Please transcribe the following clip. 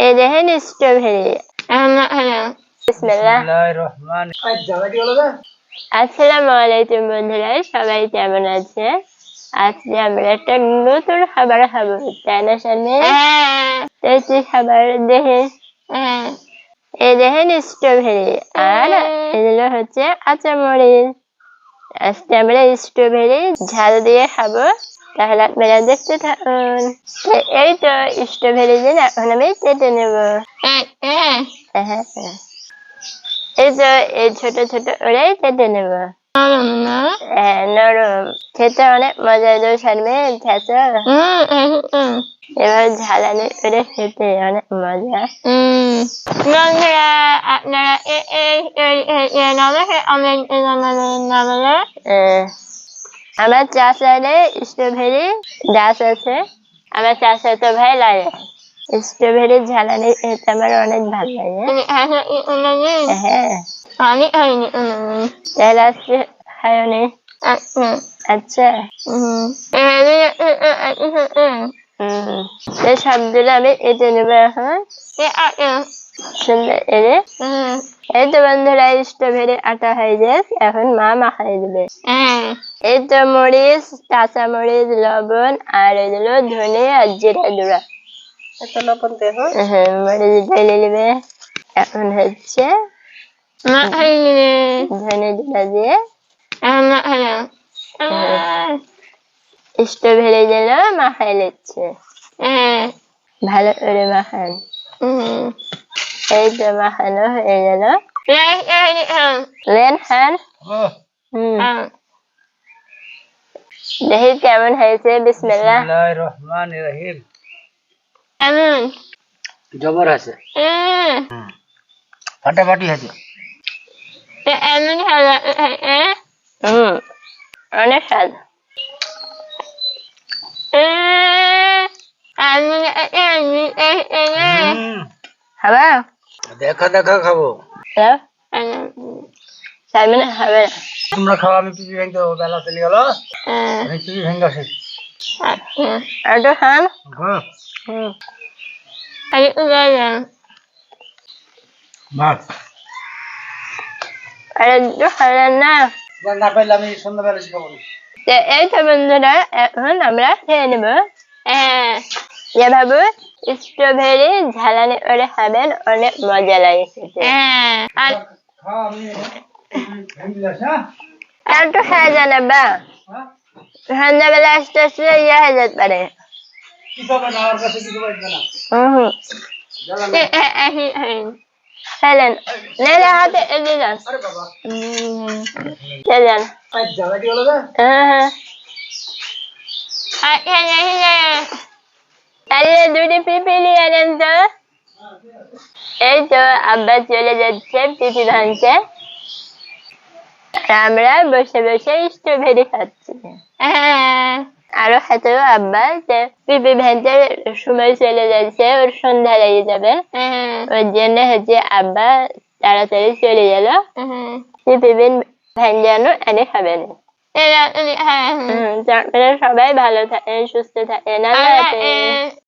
এই দেখেন স্ট্রবেরি। বিসমিল্লাহ। আসসালামু আলাইকুম বন্ধুরা, সবাই কেমন আছে? আজকে আমরা একটা নতুন খাবার খাবো, তাই না সামনে? কি খাবার দেখে? এই দেখেন স্ট্রবেরি, আর এগুলো হচ্ছে কাঁচামরিচ। আজকে আমরা স্ট্রবেরি ঝাল দিয়ে খাবো, তাহলে আপনারা দেখতে থাকুন। এই তো স্ট্রবেরি দিন, এখন আমি কেটে নেব। এই তো এই ছোট ছোট ওরাই কেটে নেব। নরম, খেতে অনেক মজা। সামনে খেতে এবার ঝালানি করে খেতে অনেক মজা। বন্ধুরা, আপনারা আমার চাষারে স্ট্রবেরি গাছ আছে। আমার চাষা তো ভাই লাগে স্ট্রবেরি ঝালানি খেতে, আমার অনেক ভালো লাগে। হ্যাঁ, তাহলে আজকে খায়নি? আচ্ছা, এই সবগুলো আমি এঁটে নেবো এখন। এই তো বন্ধুরা, স্ট্রবেরি আটা হয়ে গেছে, এখন মা মাখাই দেবে। এই তো মরিচ, কাঁচা মরিচ, লবণ, আর এগুলো ধনে আর জিরা গুঁড়া। মরিচ ঢেলে নেবে। এখন হচ্ছে ধনে জিরা দিয়ে স্ট্রবেরি দিল মাখাই নিচ্ছে। ভালো করে মাখান। এই তো মাখানো হয়ে গেল। লেন খান। দেখি কেমন হয়েছে। বিসমিল্লাহ। জবর আছে, ফাটাফাটি আছে। অনেক স্বাদ। খাবা? দেখা দেখা খাবো। খাবে? তোমরা খাও, আমি পিপি ভেঙে দেবো। বেলা চলে গেল, আমি পিপি ভেঙে আসি। একটু খান। একটু খাবেন না? না পাইলে আমি সন্ধ্যাবেলা শিখাবো। এই তো বন্ধুরা, এখন আমরা খেয়ে নেব। এভাবে স্ট্রবেরি ঝালানি করে খাবেন, অনেক মজা লাগে খেতে। আর একটু খেয়ে যান আব্বা, সন্ধ্যাবেলা আস্তে আস্তে ইয়ে হয়ে যেতে পারে। খেলেন নেলে হাতে এগিয়ে যান। খেলেন। তাহলে দুটি পিপি নিয়ে নেন তো। এই তো আব্বা চলে যাচ্ছে পিপি ভাঙতে, আমরা বসে বসে স্ট্রবেরি খাচ্ছি। আরো খেতে আব্বা পিপি ভাঙতে সময় চলে যাচ্ছে, ওর সন্ধ্যা লেগে যাবে। ওর জন্য হচ্ছে আব্বা তাড়াতাড়ি চলে গেল। পিপি ভাঙানো এনে খাবেন। সবাই ভালো থাকেন, সুস্থ থাকেন। আল্লাহ হাফেজ।